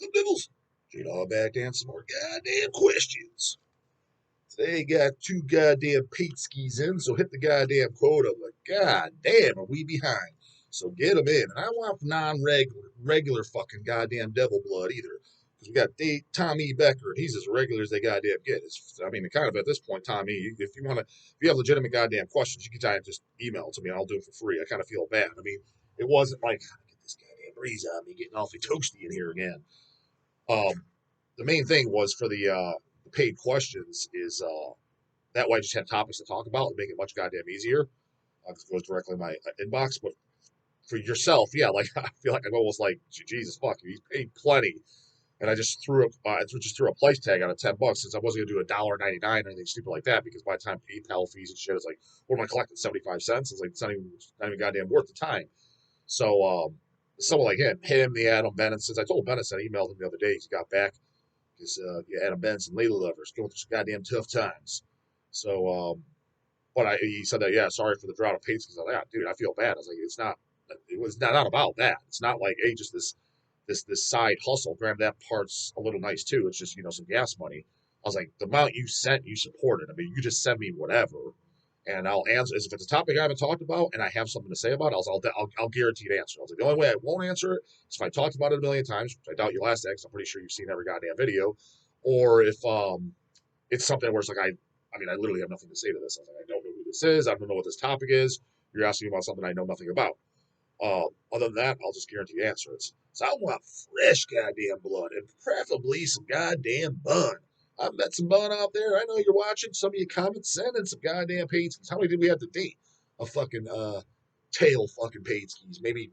The Bibbles. Straight back to answer some more goddamn questions. Today got two goddamn paid skis in, so hit the goddamn quota. Like, goddamn, are we behind? So get them in. And I want non-regular fucking goddamn devil blood either. Because we got Tommy Becker, and he's as regular as they goddamn get. I mean, kind of at this point, Tommy, if you have legitimate goddamn questions, you can just email it to me, and I'll do it for free. I kind of feel bad. I mean, it wasn't like, get this goddamn breeze out of me, getting awfully toasty in here again. The main thing was for the paid questions is that way I just have topics to talk about and make it much goddamn easier. It goes directly in my inbox. But for yourself, yeah, like I feel like I'm almost like Jesus fuck, he's paid plenty, and I just threw a price tag on it, $10 since I wasn't gonna do $1.99 or anything stupid like that because by the time PayPal fees and shit, it's like what am I collecting 75 cents? It's like it's not even goddamn worth the time. So someone like him, the Adam Bennett, since I told Bennett I emailed him the other day, he got back. Because Adam Benson, Layla lovers, going through some goddamn tough times. So, but he said that, yeah, sorry for the drought of pace. Because I was like, dude, I feel bad. I was like, it was not about that. It's not like, hey, just this side hustle. Granted, that part's a little nice too. It's just, some gas money. I was like, the amount you sent, you supported. I mean, you just send me whatever. And I'll answer. If it's a topic I haven't talked about and I have something to say about it, I'll guarantee to answer. I was like, the only way I won't answer it is if I talked about it a million times, which I doubt you'll ask that because I'm pretty sure you've seen every goddamn video, or if it's something where it's like I mean, I literally have nothing to say to this. I was like, I don't know who this is. I don't know what this topic is. You're asking about something I know nothing about. Other than that, I'll just guarantee you answer it. So I want fresh goddamn blood and preferably some goddamn bun. I've met some bun out there. I know you're watching. Some of you comments send in some goddamn paid skis. How many did we have to date? A fucking tail fucking paid skis. Maybe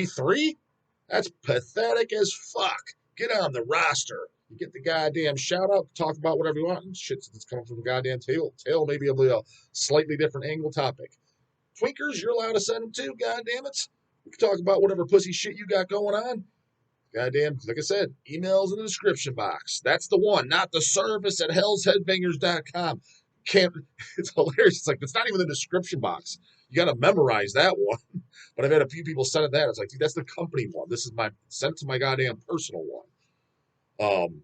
three? That's pathetic as fuck. Get on the roster. You get the goddamn shout out, talk about whatever you want, and shit that's coming from the goddamn tail. Tail may be a slightly different angle topic. Twinkers, you're allowed to send them too, goddamn it. We can talk about whatever pussy shit you got going on. Goddamn, like I said, emails in the description box. That's the one, not the service at hellsheadbangers.com. Can't, it's hilarious. It's like, it's not even the description box. You got to memorize that one. But I've had a few people send it that. It's like, dude, that's the company one. This is sent to my goddamn personal one.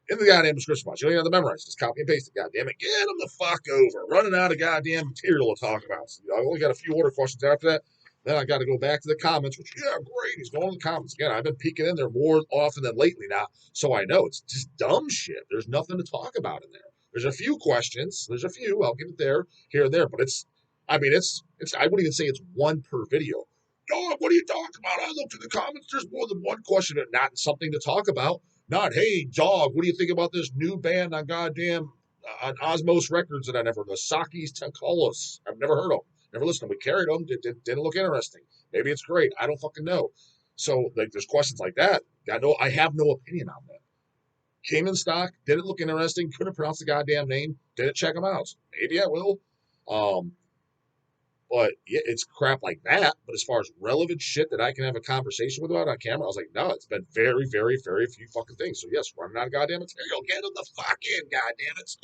In the goddamn description box. You don't even have to memorize. Just copy and paste it. Goddamn it. Get them the fuck over. Running out of goddamn material to talk about. So, I only got a few order questions after that. Then I got to go back to the comments, which, yeah, great. He's going to the comments. Again, I've been peeking in there more often than lately now, so I know it's just dumb shit. There's nothing to talk about in there. There's a few questions. There's a few. I'll give it there, here and there. But I wouldn't even say it's one per video. Dog, what are you talking about? I looked at the comments. There's more than one question, but not something to talk about. Not, hey, dog, what do you think about this new band on goddamn on Osmos Records that I never, the Sakis Tenkolos? I've never heard of them. Never listened to them. We carried them. Didn't look interesting. Maybe it's great. I don't fucking know. So like, there's questions like that. I have no opinion on that. Came in stock. Didn't look interesting. Couldn't pronounce the goddamn name. Didn't check them out. Maybe I will. But yeah, it's crap like that. But as far as relevant shit that I can have a conversation with about on camera, I was like, no, it's been very, very, very few fucking things. So yes, running out of goddamn material. Get them the fuck in, goddamn it.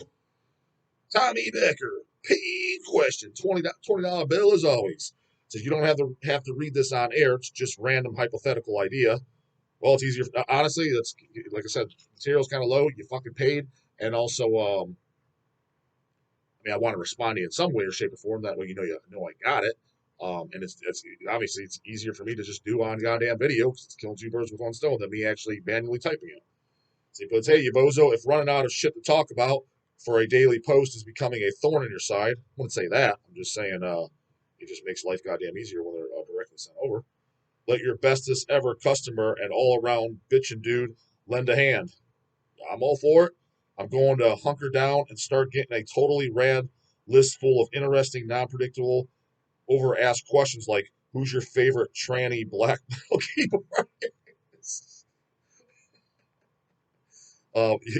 Tommy Becker, P question, $20 bill as always. Says you don't have to read this on air. It's just random hypothetical idea. Well, it's easier. Honestly, that's like I said, material's kind of low. You fucking paid, and also, I mean, I want to respond to you in some way or shape or form. That way, you know I got it. And it's obviously it's easier for me to just do on goddamn video because it's killing two birds with one stone than me actually manually typing it. So he puts, hey, you bozo, if running out of shit to talk about for a daily post is becoming a thorn in your side, I wouldn't say that. I'm just saying it just makes life goddamn easier when they're directly sent over. Let your bestest ever customer and all around bitchin' dude lend a hand. I'm all for it. I'm going to hunker down and start getting a totally rad list full of interesting, non-predictable, over-asked questions like, who's your favorite tranny black metal keyboard?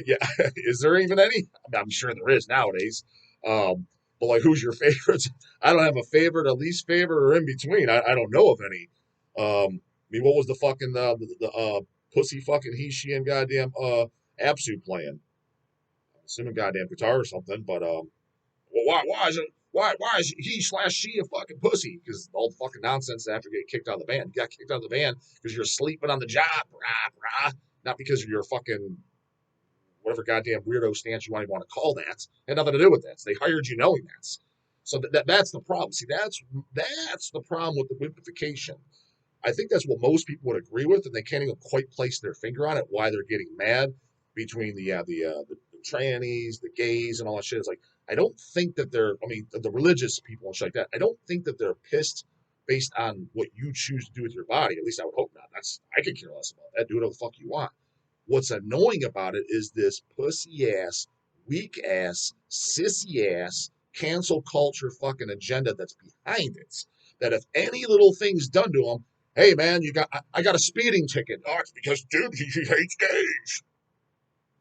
Yeah, is there even any? I mean, I'm sure there is nowadays. But like, who's your favorite? I don't have a favorite, a least favorite, or in between. I don't know of any. I mean, what was the fucking pussy fucking he, she, and goddamn Absu playing? I'm assuming goddamn guitar or something. But well, why why is he/she a fucking pussy? Because all the fucking nonsense after getting kicked out of the band. You got kicked out of the band because you're sleeping on the job, not because you're fucking whatever goddamn weirdo stance you want to call that. It had nothing to do with that. They hired you knowing that. So that's the problem. See, that's the problem with the wimpification. I think that's what most people would agree with, and they can't even quite place their finger on it. Why they're getting mad between the trannies, the gays, and all that shit. It's like I don't think that they're. I mean, the religious people and shit like that. I don't think that they're pissed based on what you choose to do with your body. At least I would hope not. I could care less about that. Do whatever the fuck you want. What's annoying about it is this pussy ass, weak ass, sissy ass, cancel culture fucking agenda that's behind it. That if any little thing's done to them, hey man, I got a speeding ticket. Oh, it's because dude, he hates gays.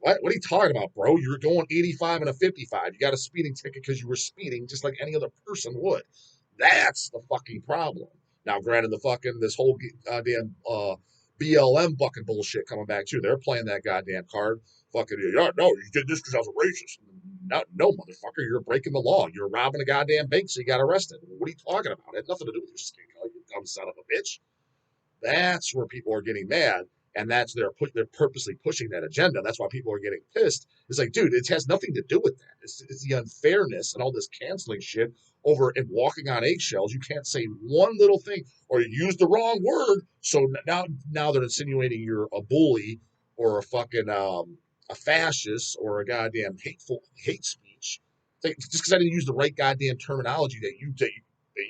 What are you talking about, bro? You were going 85 and a 55. You got a speeding ticket because you were speeding just like any other person would. That's the fucking problem. Now, granted, this whole goddamn BLM fucking bullshit coming back too. They're playing that goddamn card. Fucking, yeah, no, you did this because I was a racist. No, motherfucker, you're breaking the law. You're robbing a goddamn bank, so you got arrested. What are you talking about? It had nothing to do with your skin color, you dumb son of a bitch. That's where people are getting mad, and they're purposely pushing that agenda. That's why people are getting pissed. It's like, dude, it has nothing to do with that. It's the unfairness and all this canceling shit over and walking on eggshells. You can't say one little thing or you use the wrong word. So now they're insinuating you're a bully or a fucking a fascist or a goddamn hate speech. Just because I didn't use the right goddamn terminology that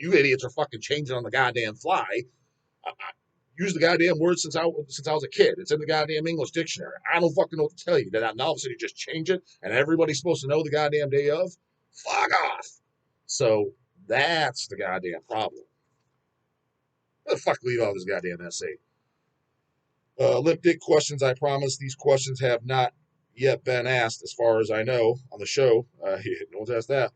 you idiots are fucking changing on the goddamn fly. I use the goddamn word since I was a kid. It's in the goddamn English dictionary. I don't fucking know what to tell you. That now all of a sudden you just change it and everybody's supposed to know the goddamn day of? Fuck off. So that's the goddamn problem. What the fuck leave out this goddamn essay? Lip dick questions, I promise. These questions have not yet been asked, as far as I know, on the show. No one's asked that.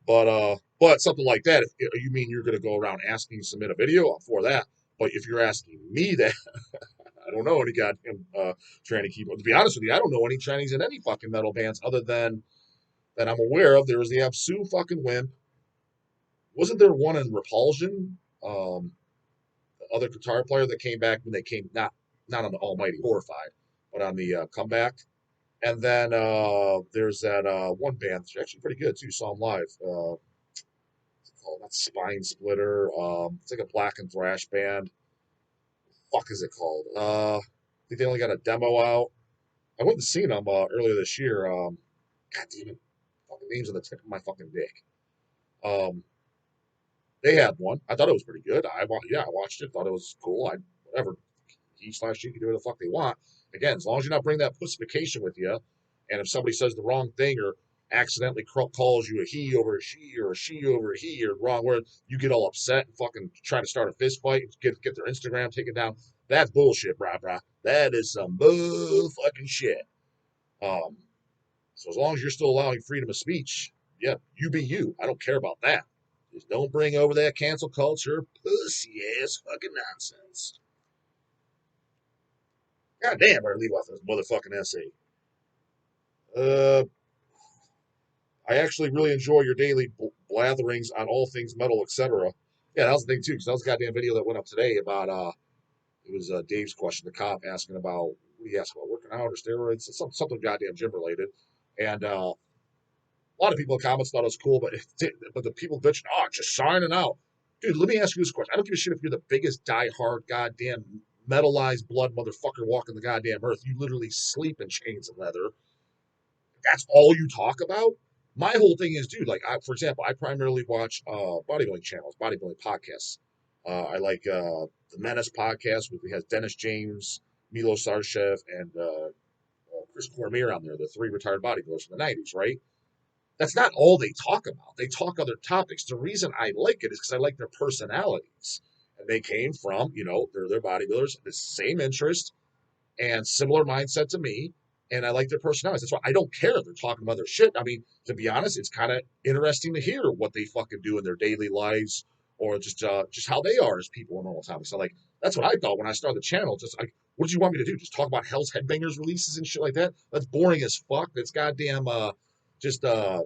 But something like that, if you mean you're going to go around asking, submit a video, I'm for that. But if you're asking me that, I don't know any goddamn tranny keyboard. To be honest with you, I don't know any trannies in any fucking metal bands other than that I'm aware of. There was the Absu fucking Wimp. Wasn't there one in Repulsion? The other guitar player that came back when they came, not on the Almighty Horrified, but on the comeback. And then there's that one band that's actually pretty good too. Saw them live. What's it called? Not Spine Splitter. It's like a black and thrash band. Fuck is it called? I think they only got a demo out. I went and seen them earlier this year. God damn it, fucking names on the tip of my fucking dick. They had one. I thought it was pretty good. I watched it. Thought it was cool. Whatever. He/she can do whatever the fuck they want. Again, as long as you're not bringing that pussification with you, and if somebody says the wrong thing or accidentally calls you a he over a she or a she over a he or the wrong word, you get all upset and fucking try to start a fist fight, get their Instagram taken down. That's bullshit, brah. That is some bull fucking shit. So as long as you're still allowing freedom of speech, yeah, you be you. I don't care about that. Just don't bring over that cancel culture pussy ass fucking nonsense. God damn, I leave off this motherfucking essay. I actually really enjoy your daily blatherings on all things metal, etc. Yeah, that was the thing too, because that was a goddamn video that went up today about it was Dave's question, the cop asking about what he asked about working out or steroids, something goddamn gym related, and a lot of people in comments thought it was cool, but the people bitching, just signing out, dude. Let me ask you this question: I don't give a shit if you're the biggest diehard goddamn metalized blood motherfucker walking the goddamn earth. You literally sleep in chains and leather. That's all you talk about. My whole thing is, dude, like, for example, I primarily watch bodybuilding channels, bodybuilding podcasts. I like the Menace podcast, which has Dennis James, Milo Sarshev, and Chris Cormier on there, the three retired bodybuilders from the 90s, right? That's not all they talk about. They talk other topics. The reason I like it is because I like their personalities. And they came from, they're bodybuilders, the same interest and similar mindset to me, and I like their personalities. That's why I don't care if they're talking about their shit. I mean, to be honest, it's kind of interesting to hear what they fucking do in their daily lives, or just how they are as people in normal times. So like that's what I thought when I started the channel. Just like, what did you want me to do? Just talk about Hell's Headbangers releases and shit like that? That's boring as fuck. That's goddamn just uh,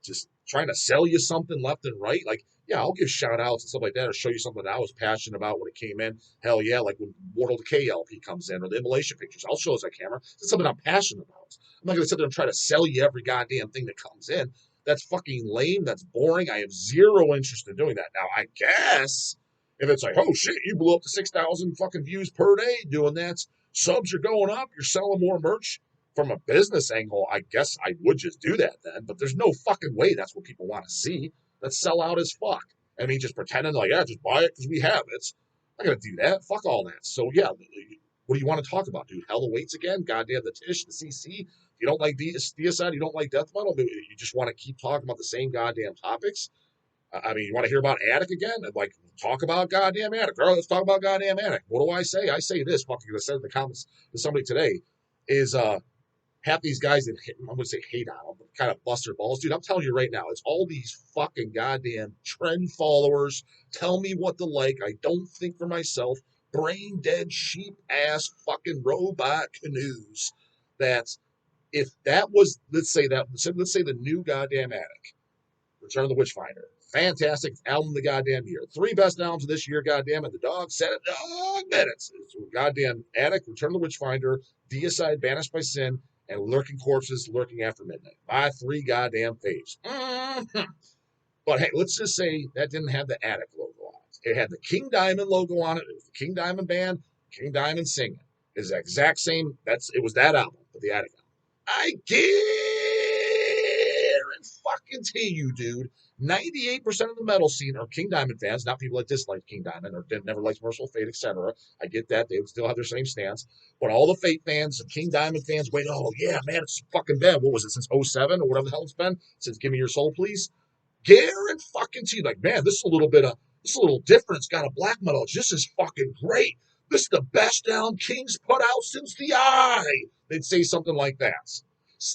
just trying to sell you something left and right. Like, yeah, I'll give shout outs and stuff like that or show you something that I was passionate about when it came in. Hell yeah, like when Mortal Decay LP comes in or the Immolation pictures. I'll show us that camera. It's something I'm passionate about. I'm not going to sit there and try to sell you every goddamn thing that comes in. That's fucking lame. That's boring. I have zero interest in doing that. Now, I guess if it's like, oh shit, you blew up to 6,000 fucking views per day doing that, subs are going up, you're selling more merch. From a business angle, I guess I would just do that then, but there's no fucking way that's what people want to see. That's sell out as fuck. I mean, just pretending like, yeah, just buy it because we have it. I'm not gonna do that. Fuck all that. So yeah, what do you want to talk about, dude? Hell awaits again. Goddamn the TISH, the CC. If you don't like Deicide, you don't like Deathmetal. You just want to keep talking about the same goddamn topics. I mean, you want to hear about Attic again? Like, talk about goddamn Attic. All right, let's talk about goddamn Attic. What do I say? I say this. Fucking, I said in the comments to somebody today is half these guys that I would say hate on them, but kind of bust their balls, dude. I'm telling you right now, it's all these fucking goddamn trend followers. Tell me what to like. I don't think for myself. Brain dead sheep ass fucking robot canoes. That if that was let's say the new goddamn Attic. Return of the Witchfinder. Fantastic album of the goddamn year. 3 best albums of this year, goddamn it. The Dog said it. Dog minutes. It's goddamn Attic, Return of the Witchfinder, Deicide, Banished by Sin, and Lurking Corpses, Lurking After Midnight. My 3 goddamn faves. But hey, let's just say that didn't have the Attic logo on it. It had the King Diamond logo on it. It was the King Diamond band, King Diamond singing. It's the exact same. It was that album, but the Attic album. I guarantee you, dude. 98% of the metal scene are King Diamond fans, not people that dislike King Diamond or never liked Merciful Fate, etc. I get that. They would still have their same stance. But all the Fate fans, the King Diamond fans, wait, oh, yeah, man, it's fucking bad. What was it, since '07 or whatever the hell it's been? Since Give Me Your Soul, Please? Guarantee, like, man, this is a little different. It's got a black metal. This is fucking great. This is the best down King's put out since the Eye. They'd say something like that.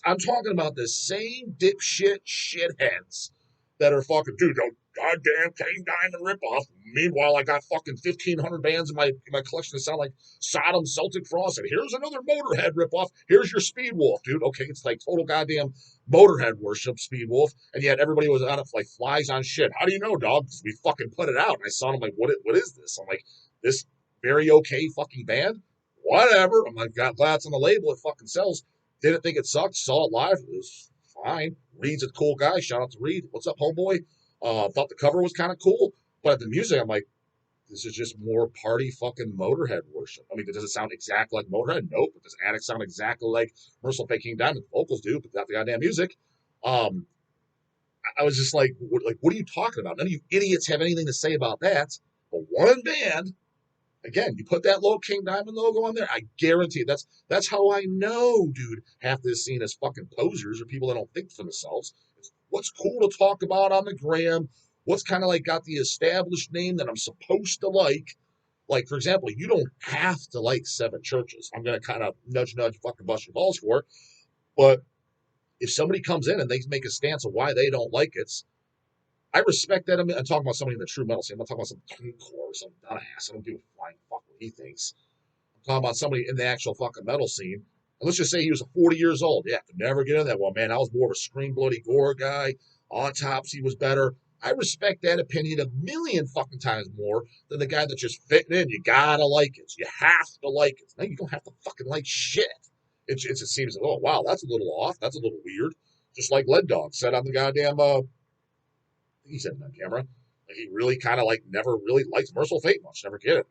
I'm talking about the same dipshit shitheads that are fucking, dude, don't goddamn King Diamond ripoff. Meanwhile, I got fucking 1,500 bands in my collection that sound like Sodom, Celtic Frost. And here's another Motorhead ripoff. Here's your Speed Wolf, dude. Okay, it's like total goddamn Motorhead worship, Speed Wolf, and yet everybody was on it like flies on shit. How do you know, dog? Because we fucking put it out. And I saw them like, what is this? I'm like, this very okay fucking band? Whatever. I'm like, glad it's on the label. It fucking sells. Didn't think it sucked. Saw it live. It was fine. Reed's a cool guy. Shout out to Reed. What's up, homeboy? Thought the cover was kind of cool. But the music, I'm like, this is just more party fucking Motorhead worship. I mean, does it sound exactly like Motorhead? Nope. But does Attic sound exactly like Merciful Fate King Diamond? The vocals do, but not the goddamn music. I was just like, what are you talking about? None of you idiots have anything to say about that. But one band, again, you put that little King Diamond logo on there, I guarantee that's how I know, dude, half this scene is fucking posers or people that don't think for themselves. It's what's cool to talk about on the gram, what's kind of like got the established name that I'm supposed to like. Like, for example, you don't have to like Seven Churches. I'm going to kind of nudge, fucking bust your balls for it. But if somebody comes in and they make a stance of why they don't like it, I respect that. I'm talking about somebody in the true metal scene. I'm not talking about some core or some dumbass. I don't give a flying fuck what he thinks. I'm talking about somebody in the actual fucking metal scene. And let's just say he was 40 years old. Yeah, could never get in that one, man. I was more of a scream bloody gore guy. Autopsy was better. I respect that opinion a million fucking times more than the guy that's just fitting in. You gotta like it. You have to like it. No, you don't have to fucking like shit. It just seems, oh, wow, that's a little off. That's a little weird. Just like Lead Dog said on the goddamn, he said it on camera. Like, he really kind of like never really liked Merciful Fate much. Never get it.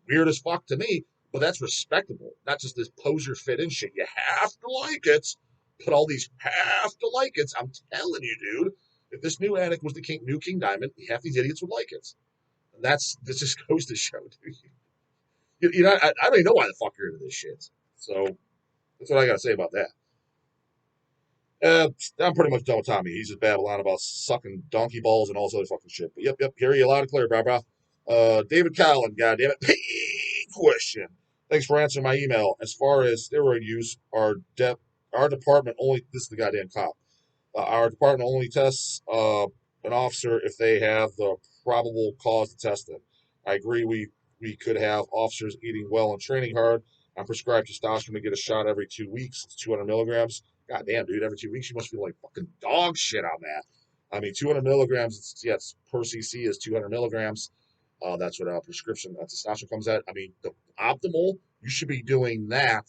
Weird as fuck to me, but that's respectable. Not just this poser fit in shit. You have to like it. Put all these have to like it. I'm telling you, dude. If this new Attic was the new King Diamond, half these idiots would like it. And this just goes to show, dude. You know, I don't even know why the fuck you're into this shit. So that's what I got to say about that. I'm pretty much done with Tommy. He's just babbling on about sucking donkey balls and all this other fucking shit. But yep, hear you loud and clear, bro. David Collin, goddammit. Question. Thanks for answering my email. As far as steroid use, our department only, this is the goddamn cop. Our department only tests an officer if they have the probable cause to test them. I agree we could have officers eating well and training hard. I'm prescribed testosterone to get a shot every 2 weeks. It's 200 milligrams. God damn, dude, every 2 weeks you must feel like fucking dog shit on that. I mean, 200 milligrams, yes, per cc is 200 milligrams. That's what prescription testosterone comes at. I mean, the optimal, you should be doing that.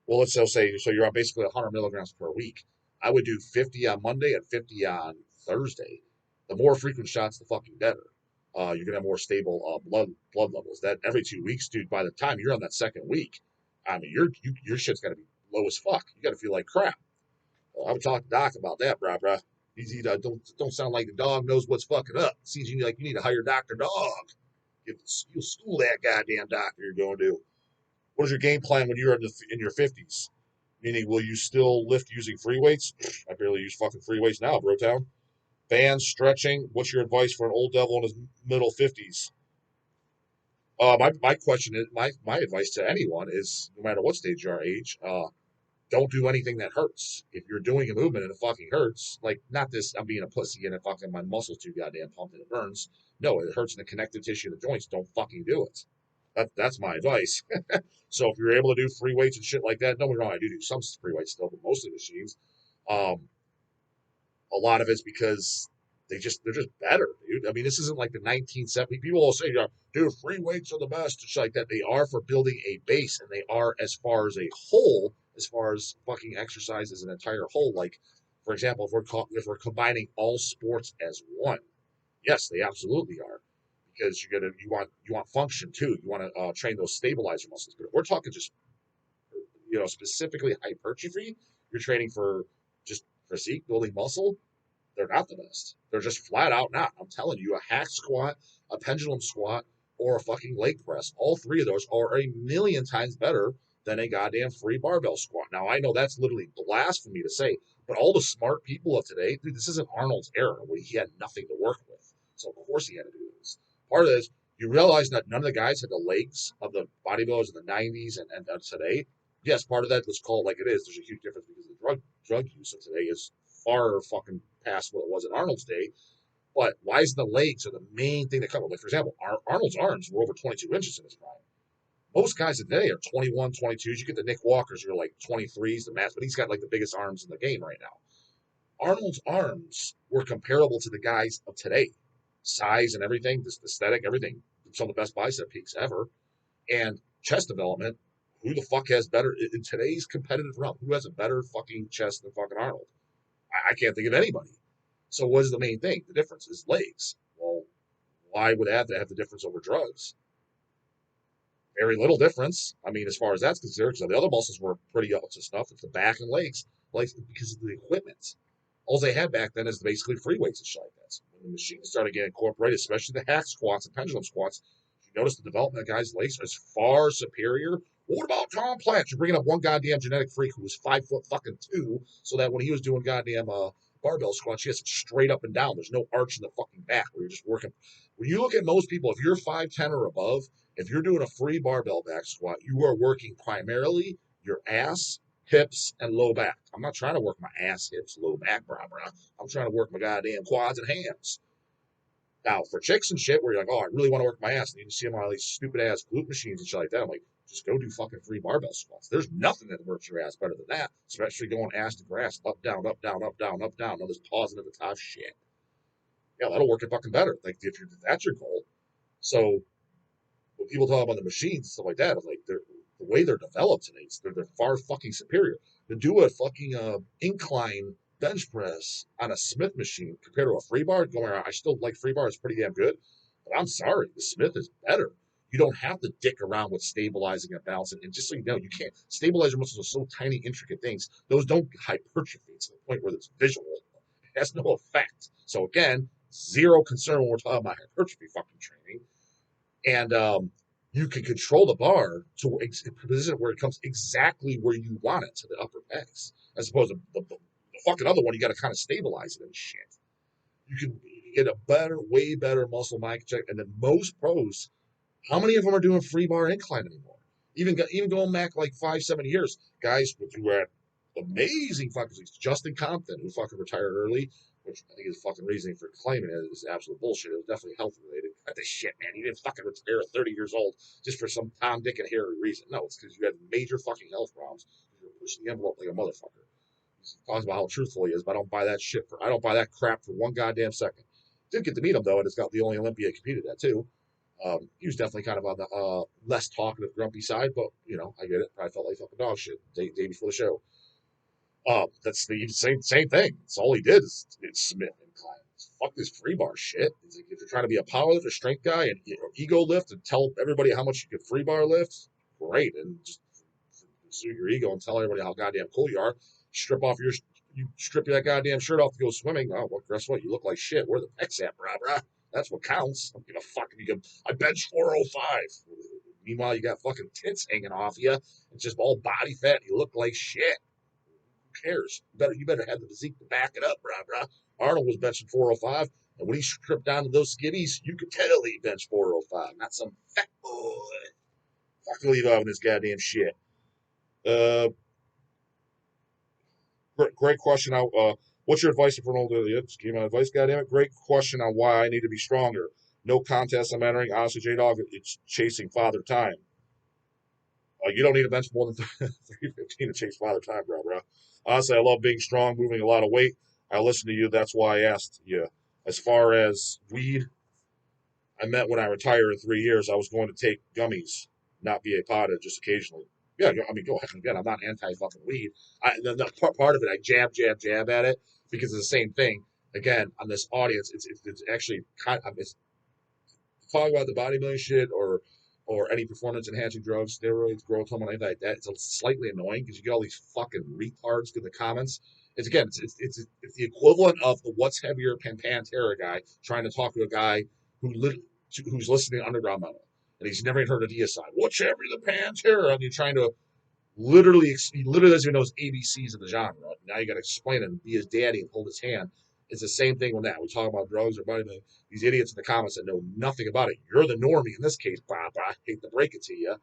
Well, let's just say, so you're on basically 100 milligrams per week. I would do 50 on Monday and 50 on Thursday. The more frequent shots, the fucking better. You're gonna have more stable blood levels. That every 2 weeks, dude. By the time you're on that second week, I mean, your shit's gotta be low as fuck. You gotta feel like crap. I would talk to Doc about that, brah. He don't sound like the dog knows what's fucking up. Seems you like you need to hire Dr. Dog. You'll school that goddamn doctor you're going to. What is your game plan when you're in your 50s? Meaning, will you still lift using free weights? I barely use fucking free weights now, bro town. Bands, stretching. What's your advice for an old devil in his middle 50s? My question is my advice to anyone is no matter what stage you are age, don't do anything that hurts. If you're doing a movement and it fucking hurts, like not this, I'm being a pussy and it fucking my muscles too goddamn pumped and it burns. No, it hurts in the connective tissue of the joints. Don't fucking do it. That's my advice. So if you're able to do free weights and shit like that, don't get me wrong, I do some free weights still, but mostly machines. Um, a lot of it's because they're just better, dude. I mean, this isn't like the 1970s. People will say, yeah, dude, free weights are the best, and shit like that. They are for building a base, and they are as far as a whole, as far as fucking exercise as an entire whole. Like, for example, if we're combining all sports as one, yes, they absolutely are. Because you want function too. You want to train those stabilizer muscles. But if we're talking just specifically hypertrophy, you're training for just physique building muscle, they're not the best. They're just flat out not. I'm telling you, a hack squat, a pendulum squat, or a fucking leg press. All three of those are a million times better than a goddamn free barbell squat. Now, I know that's literally blasphemy to say, but all the smart people of today, dude, this isn't Arnold's era where he had nothing to work with. So, of course, he had to do this. Part of this, you realize that none of the guys had the legs of the bodybuilders in the 90s and today. Yes, part of that, let's call it like it is. There's a huge difference because the drug use of today is far fucking past what it was in Arnold's day. But why is the legs are the main thing that come up? Like, for example, Arnold's arms were over 22 inches in his prime. Most guys today are 21, 22s. You get the Nick Walkers, who are like 23s, the mass, but he's got like the biggest arms in the game right now. Arnold's arms were comparable to the guys of today. Size and everything, this aesthetic, everything. Some of the best bicep peaks ever. And chest development. Who the fuck has better in today's competitive realm? Who has a better fucking chest than fucking Arnold? I can't think of anybody. So what is the main thing? The difference is legs. Well, why would that have the difference over drugs? Very little difference. I mean, as far as that's concerned, so the other muscles were pretty up to snuff. It's the back and legs because of the equipment. All they had back then is basically free weights and shit like that. So when the machines started getting incorporated, especially the hack squats and pendulum squats, you notice the development of guys' legs is far superior. What about Tom Plant? You're bringing up one goddamn genetic freak who was 5 foot fucking 2, so that when he was doing goddamn barbell squats, he has straight up and down. There's no arch in the fucking back where you're just working. When you look at most people, if you're 5'10" or above, if you're doing a free barbell back squat, you are working primarily your ass, hips, and low back. I'm not trying to work my ass, hips, low back, bro. I'm trying to work my goddamn quads and hams. Now, for chicks and shit, where you're like, oh, I really want to work my ass, and you see them on all these stupid ass glute machines and shit like that, I'm like, just go do fucking free barbell squats. There's nothing that works your ass better than that, especially going ass to grass, up, down, up, down, up, down, up, down. All this pausing at the top shit. Yeah, that'll work it fucking better. Like, if that's your goal. So, when people talk about the machines and stuff like that, it's like the way they're developed today, they're far fucking superior. To do a fucking incline bench press on a Smith machine compared to a free bar, going around, I still like free bar; it's pretty damn good. But I'm sorry, the Smith is better. You don't have to dick around with stabilizing and balancing. And just so you know, you can't. Stabilizer muscles are so tiny, intricate things. Those don't hypertrophy to the point where it's visual. It has no effect. So again, zero concern when we're talking about hypertrophy fucking training. And you can control the bar to a position where it comes exactly where you want it to the upper pecs, as opposed to the fucking other one. You got to kind of stabilize it and shit. You can get a way better muscle mic check. And then most pros, how many of them are doing free bar incline anymore? Even going back like 5, 7 years, guys who had amazing fucking Justin Compton, who fucking retired early, which I think his fucking reasoning for claiming it is absolute bullshit. It was definitely health related. Cut this shit, man. He didn't fucking retire at 30 years old just for some Tom, Dick, and Harry reason. No, it's because you had major fucking health problems. You were pushing the envelope like a motherfucker. talks about how truthful he is, but I don't buy that shit. I don't buy that crap for one goddamn second. Did get to meet him though, and it's got the only Olympia he competed at too. He was definitely kind of on the less talkative, grumpy side, but I get it. Probably felt like fucking dog shit day before the show. That's the same thing. That's all he did is submit and climb. Fuck this free bar shit. It's like if you're trying to be a powerlifter, strength guy, and ego lift, and tell everybody how much you can free bar lift, great, and just suit your ego and tell everybody how goddamn cool you are. You strip that goddamn shirt off to go swimming. Oh, well, guess what? You look like shit. Where the pecs at, brah? That's what counts. I don't give a fuck if you can. I bench 405. Meanwhile, you got fucking tits hanging off you. It's just all body fat. And you look like shit. Who cares? You better have the physique to back it up, brah. Arnold was benching 405, and when he stripped down to those skivvies, you could tell he benched 405. Not some fat boy. Fucking leave out of this goddamn shit. Great question. What's your advice for an older idiot? Just give me my advice, goddammit. Great question on why I need to be stronger. No contest I'm entering. Honestly, J-Dog, it's chasing father time. You don't need to bench more than 315 to chase father time, bro. Honestly, I love being strong, moving a lot of weight. I listen to you. That's why I asked you. As far as weed, I meant when I retire in 3 years, I was going to take gummies, not be a pothead just occasionally. Yeah, I mean, go ahead. Again, I'm not anti-fucking weed. The part of it, I jab at it because it's the same thing. Again, on this audience, it's actually kind of, it's talking about the bodybuilding shit or any performance enhancing drugs, steroids, growth hormone, anything like that. It's slightly annoying because you get all these fucking retards in the comments. It's the equivalent of the what's heavier Pantera guy trying to talk to a guy who's listening to underground metal and he's never even heard of Deicide. What's heavier than Pantera? And you're trying to he literally doesn't even know his ABCs of the genre. Now you got to explain it and be his daddy and hold his hand. It's the same thing with that. We talk about drugs or bodybuilding. These idiots in the comments that know nothing about it. You're the normie in this case, Bob. I hate to break it to you.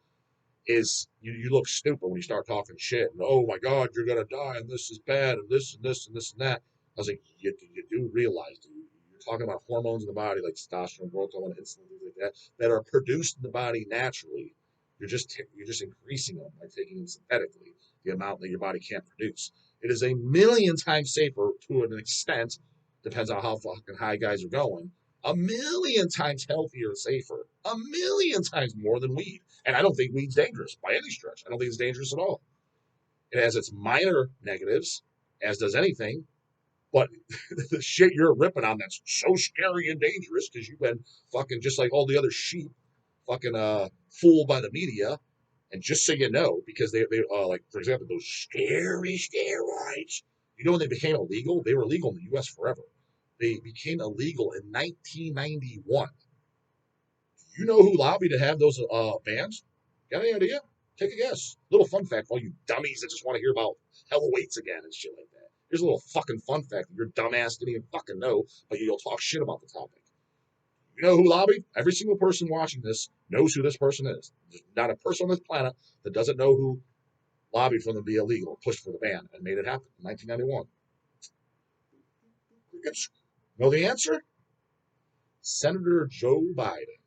Is you look stupid when you start talking shit. And, oh my God, you're gonna die, and this is bad, and this and this and this and that. I was like, you do realize, dude, you're talking about hormones in the body like testosterone, growth hormone, insulin, things like that are produced in the body naturally. You're just increasing them by taking them synthetically, the amount that your body can't produce. It is a million times safer to an extent, depends on how fucking high guys are going, a million times healthier and safer, a million times more than weed. And I don't think weed's dangerous by any stretch. I don't think it's dangerous at all. It has its minor negatives, as does anything, but the shit you're ripping on that's so scary and dangerous because you've been fucking just like all the other sheep, fucking fooled by the media. And just so you know, because they like, for example, those scary steroids, when they became illegal, they were illegal in the U.S. forever. They became illegal in 1991. Do you know who lobbied to have those bans? Got any idea? Take a guess. Little fun fact for all you dummies that just want to hear about hella weights again and shit like that. Here's a little fucking fun fact that your dumbass didn't even fucking know, but you'll talk shit about the topic. You know who lobbied? Every single person watching this knows who this person is. There's not a person on this planet that doesn't know who lobbied for them to be illegal, pushed for the ban, and made it happen in 1991. Know the answer? Senator Joe Biden.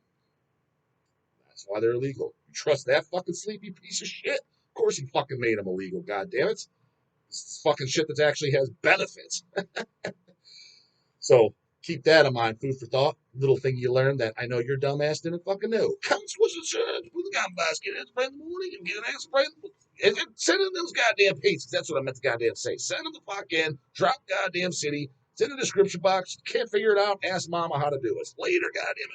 That's why they're illegal. You trust that fucking sleepy piece of shit? Of course he fucking made them illegal, goddammit. This fucking shit that actually has benefits. So keep that in mind, food for thought. Little thing you learned that I know your dumbass didn't fucking know. Come switch the church, put the gun basket in, spray in the morning, and get an ass spray. And send in those goddamn pages. That's what I meant to goddamn say. Send them the fuck in, drop goddamn city. It's in the description box. Can't figure it out, ask mama how to do it. Later, goddamn it.